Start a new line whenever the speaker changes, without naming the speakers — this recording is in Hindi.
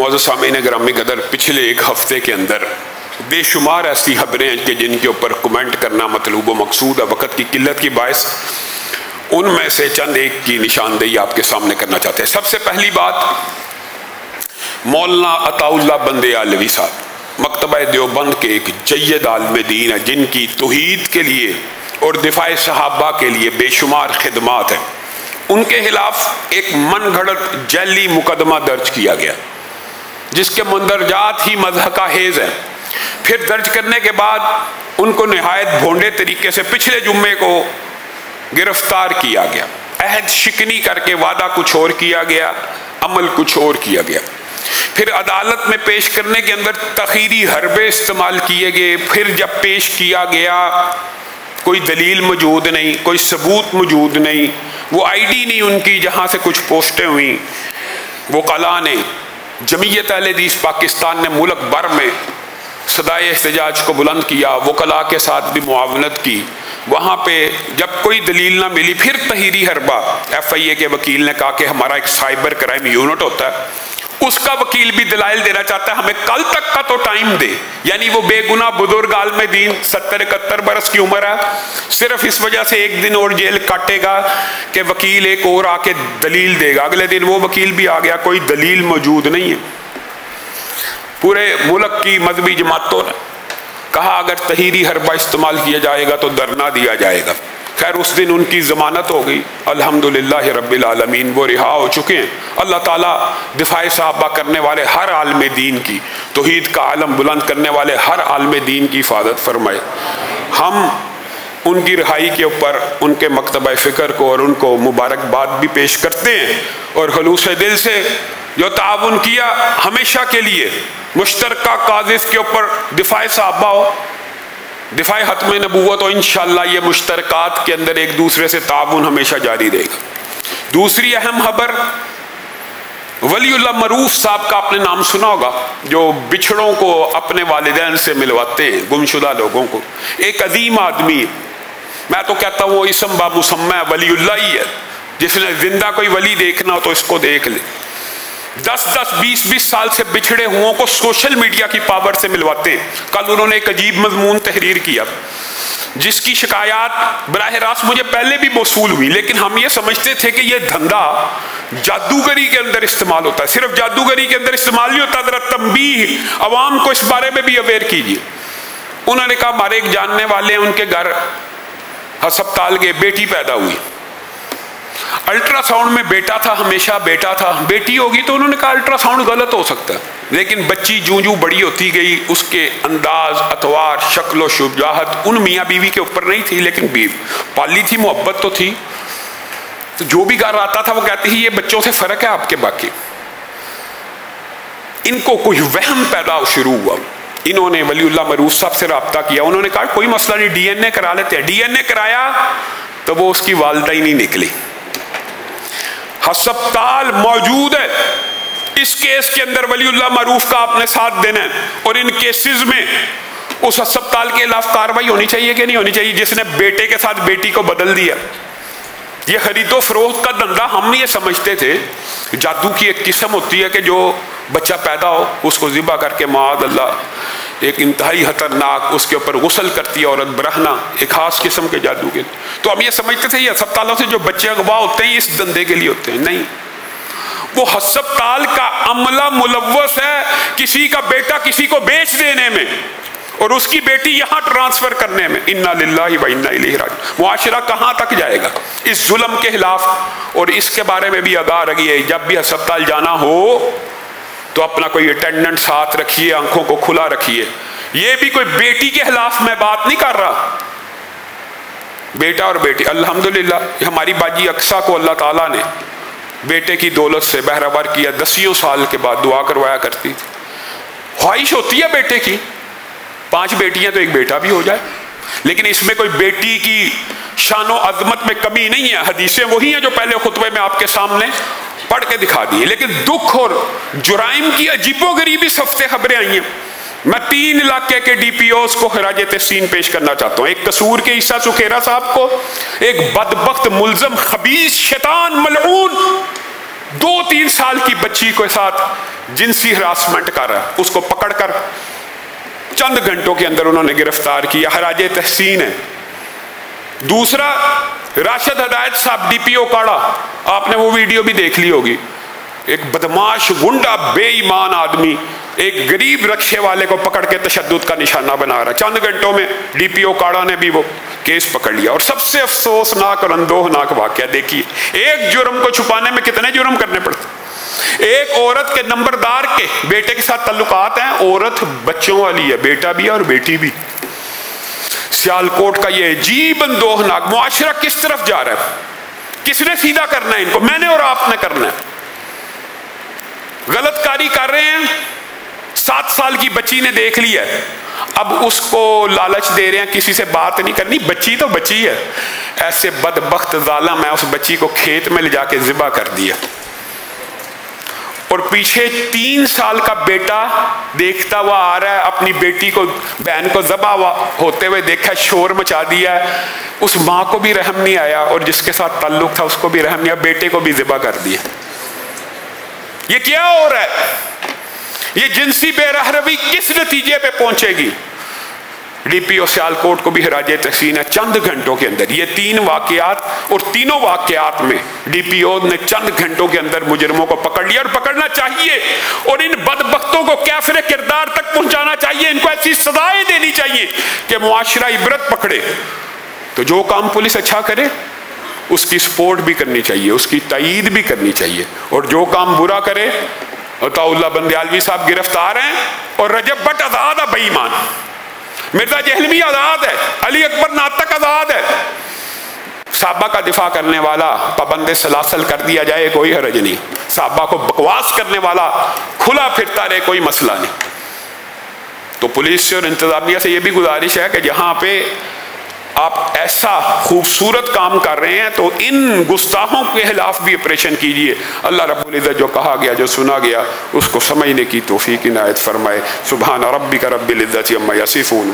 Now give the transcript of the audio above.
मुअज़्ज़ज़ सामीन गिरामी कदर, पिछले एक हफ्ते के अंदर बेशुमार ऐसी खबरें हैं कि जिनके ऊपर कमेंट करना मतलूब व मकसूद है, वक़्त की किल्लत की बायस उनमें से चंद एक की निशानदेही आपके सामने करना चाहते हैं। सबसे पहली बात, मौलाना अताउल्लाह बंदे आलवी साहब मकतबा देवबंद के एक जय्यद आलिम दीन है, जिनकी तौहीद के लिए और दिफाए सहाबा के लिए बेशुमार खिदमात हैं। उनके खिलाफ एक मन घड़त जैली मुकदमा दर्ज किया गया जिसके मंदरजात ही मज़हका हेज़ है। फिर दर्ज करने के बाद उनको निहायत भोंडे तरीके से पिछले जुम्मे को गिरफ्तार किया गया। अहद शिकनी करके वादा कुछ और किया गया, अमल कुछ और किया गया। फिर अदालत में पेश करने के अंदर तखीरी हरबे इस्तेमाल किए गए। फिर जब पेश किया गया कोई दलील मौजूद नहीं, कोई सबूत मौजूद नहीं, वो आईडी नहीं उनकी जहाँ से कुछ पोस्टें हुई। वो कला ने जमीयत अहले हदीस पाकिस्तान ने मुल्क भर में सदाए एहतजाज को बुलंद किया, वो कला के साथ भी मुआवनत की। वहाँ पे जब कोई दलील ना मिली, फिर तहरीरी हरबा FIA के वकील ने कहा कि हमारा एक साइबर क्राइम यूनिट होता है, उसका वकील भी दलाइल देना चाहता है, हमें कल तक का तो टाइम दे। यानी वो बेगुनाह बुजुर्ग आलिम दीन 70-71 बरस की उम्र है, सिर्फ इस वजह से एक दिन और जेल काटेगा कि वकील एक और आके दलील देगा। अगले दिन वो वकील भी आ गया, कोई दलील मौजूद नहीं है। पूरे मुल्क की मजहबी जमातों ने कहा अगर तहरीरी हरबा इस्तेमाल किया जाएगा तो धरना दिया जाएगा। खैर उस दिन उनकी ज़मानत हो गई, अल्हम्दुलिल्लाह रब्बिल आलमीन, वो रिहा हो चुके हैं। अल्लाह ताला दिफाए सहाबा करने वाले हर आलिम दीन की, तौहीद का आलम बुलंद करने वाले हर आलिम दीन की हिफाजत फरमाए। हम उनकी रिहाई के ऊपर उनके मकतबा फ़िक्र को और उनको मुबारकबाद भी पेश करते हैं और खुलूस दिल से जो ताउन किया हमेशा के लिए मुश्तरका काज़िस के ऊपर दिफाए सहाबा हो, दिफाए हतम नबूवत हो, इंशाअल्लाह ये मुश्तरकात के अंदर एक दूसरे से ताउन हमेशा जारी रहेगा। दूसरी अहम खबर, वलीउल्लाह मरूफ साहब का आपने नाम सुना होगा, जो बिछड़ों को अपने वालिदैन से मिलवाते हैं, गुमशुदा लोगों को। एक अजीम आदमी है, मैं तो कहता हूँ वो इसम बा मुसम्मा वलीउल्लाह ही है। जिसने जिंदा कोई वली देखना हो तो इसको देख ले। 10-10, 20-20 साल से बिछड़े हुओं को सोशल मीडिया की पावर से मिलवाते हैं। कल उन्होंने एक अजीब मजमून तहरीर किया जिसकी शिकायत बराह रास्त मुझे पहले भी मौसूल हुई, लेकिन हम ये समझते थे कि ये धंधा जादूगरी के अंदर इस्तेमाल होता है। सिर्फ जादूगरी के अंदर इस्तेमाल नहीं होता, जरा तंबीह अवाम को इस बारे में भी अवेयर कीजिए। उन्होंने कहा हमारे एक जानने वाले हैं, उनके घर अस्पताल के बेटी पैदा हुई, अल्ट्रासाउंड में बेटा था, हमेशा बेटा था, बेटी होगी तो उन्होंने कहा अल्ट्रासाउंड गलत हो सकता है। लेकिन बच्ची जूं जूं बड़ी होती गई उसके अंदाज, अतवार, शक्ल शुजाहत उन मियाँ बीवी के ऊपर नहीं थी, लेकिन पाली थी, मोहब्बत तो थी। तो जो भी घर आता था वो कहती थी ये बच्चों से फर्क है आपके बाकी। इनको कोई वहम पैदा शुरू हुआ। इन्होंने वलीउल्लाह मरूफ साहब से रब्ता किया, उन्होंने कहा कोई मसला नहीं, DNA करा लेते हैं। DNA कराया तो वो उसकी वालिदा ही नहीं निकली। अस्पताल मौजूद है, इस केस के अंदर वलीउल्लाह मरूफ का आपने साथ देना है। और इन केसेस में उस अस्पताल के खिलाफ कार्रवाई होनी चाहिए कि नहीं होनी चाहिए जिसने बेटे के साथ बेटी को बदल दिया। ये खरीदो फरोख्त का धंधा हम ये समझते थे जादू की एक किस्म होती है कि जो बच्चा पैदा हो उसको ज़िबा करके माद अल्लाह एक इंतहाई खतरनाक उसके ऊपर गुस्ल करती है औरत बरहना, एक खास किस्म के जादू के। तो हम ये समझते थे ये अस्पतालों से जो बच्चे अगवा होते हैं इस धंधे के लिए होते हैं। नहीं, वो अस्पताल का अमला मुलव्वस है किसी का बेटा किसी को बेच देने में और उसकी बेटी यहां ट्रांसफर करने में। इन्ना लिल्लाहि व इन्ना इलैहि राजिऊन। मुआशरा कहां तक जाएगा इस जुल्म के खिलाफ। और इसके बारे में भी आगाह रहिए, जब भी अस्पताल जाना हो तो अपना कोई अटेंडेंट साथ रखिए, आंखों को खुला रखिए। ये भी कोई बेटी के खिलाफ मैं बात नहीं कर रहा, बेटा और बेटी। अल्हम्दुलिल्लाह हमारी बाजी अक्सा को अल्लाह ताला ने बेटे की दौलत से बहरावर किया। 10 साल के बाद दुआ करवाया करती थी। ख्वाहिश होती है बेटे की 5 बेटियां तो एक बेटा भी हो जाए, लेकिन इसमें कोई बेटी की शानो अजमत में कमी नहीं है। हदीसें वही हैं जो पहले खुतबे में आपके सामने पढ़ के दिखा दिए। लेकिन दुख और जुराइम की अजीबोगरीबी सख्त खबरें आई हैं। मैं 3 इलाके के DPOs को खराज तहसीन पेश करना चाहता हूँ। एक कसूर के ईसा सुखेरा साहब को, एक बदबख्त मुल्जम खबीस शैतान मलऊन 2-3 साल की बच्ची के साथ जिनसी हरासमेंट कर रहा है, उसको पकड़कर चंद घंटों के अंदर उन्होंने गिरफ्तार किया, हराजे तहसीन है। दूसरा, राशिद हदायत साहब डीपीओ काड़ा, आपने वो वीडियो भी देख ली होगी। एक बदमाश गुंडा बेईमान आदमी एक गरीब रक्षे वाले को पकड़ के तशद्दुद का निशाना बना रहा है। चंद घंटों में डीपीओ काड़ा ने भी वो केस पकड़ लिया। और सबसे अफसोसनाक और अंदोहनाक वाकया देखिए, एक जुर्म को छुपाने में कितने जुर्म करने पड़ते। एक औरत के नंबरदार के बेटे के साथ ताल्लुकात हैं, औरत बच्चों वाली है, बेटा भी है और बेटी भी। सियालकोट का ये अजीब अंदोहनाक मुआशरा किस तरफ जा रहा है, किसने सीधा करना है इनको? मैंने और आपने करना है। गलत कारी कर रहे हैं, 7 साल की बच्ची ने देख लिया, अब उसको लालच दे रहे हैं, किसी से बात नहीं करनी, बच्ची तो बच्ची है। ऐसे बदबख्त जालिम है, उस बच्ची को खेत में ले जाके ज़िबा कर दिया। और पीछे 3 साल का बेटा देखता हुआ आ रहा है, अपनी बेटी को, बहन को ज़बा होते हुए देखा, शोर मचा दिया है। उस माँ को भी रहम नहीं आया और जिसके साथ ताल्लुक था उसको भी रहम नहीं आया, बेटे को भी ज़िबा कर दिया। ये क्या हो रहा है? ये जिनसी बेरहरवी किस नतीजे पे पहुंचेगी? डीपीओ सियालकोट को भी हराजे तहसीन है चंद घंटों के अंदर। ये 3 वाकयात, और तीनों वाकयात में डीपीओ ने चंद घंटों के अंदर मुजरिमों को पकड़ लिया। और पकड़ना चाहिए, और इन बदबख्तों को कैफिर किरदार तक पहुंचाना चाहिए। इनको ऐसी सजाएं देनी चाहिए कि मुआशरा इबरत पकड़े। तो जो काम पुलिस अच्छा करे उसकी सपोर्ट भी करनी चाहिए, उसकी तायीद भी करनी चाहिए। और जो काम बुरा करे, अताउल्लाह बंदियालवी साहब गिरफ्तार हैं और रजब भट्ट आजाद है, बेईमान। मिर्जा जहलवी आजाद है, अली अकबर नातक आजाद है। साहबा का दिफा करने वाला पाबंदे सलासल कर दिया जाए, कोई हरज नहीं। साहबा को बकवास करने वाला खुला फिरता रहे, कोई मसला नहीं। तो पुलिस और इंतजामिया से यह भी गुजारिश है कि जहां पे आप ऐसा खूबसूरत काम कर रहे हैं तो इन गुस्ताखों के खिलाफ भी ऑपरेशन कीजिए। अल्लाह रब्बुल इज्जत जो कहा गया, जो सुना गया, उसको समझने की तौफीक इनायत फरमाए। सुभान रब्बिका रब्बिल इज्जति अम्मा यसिफून।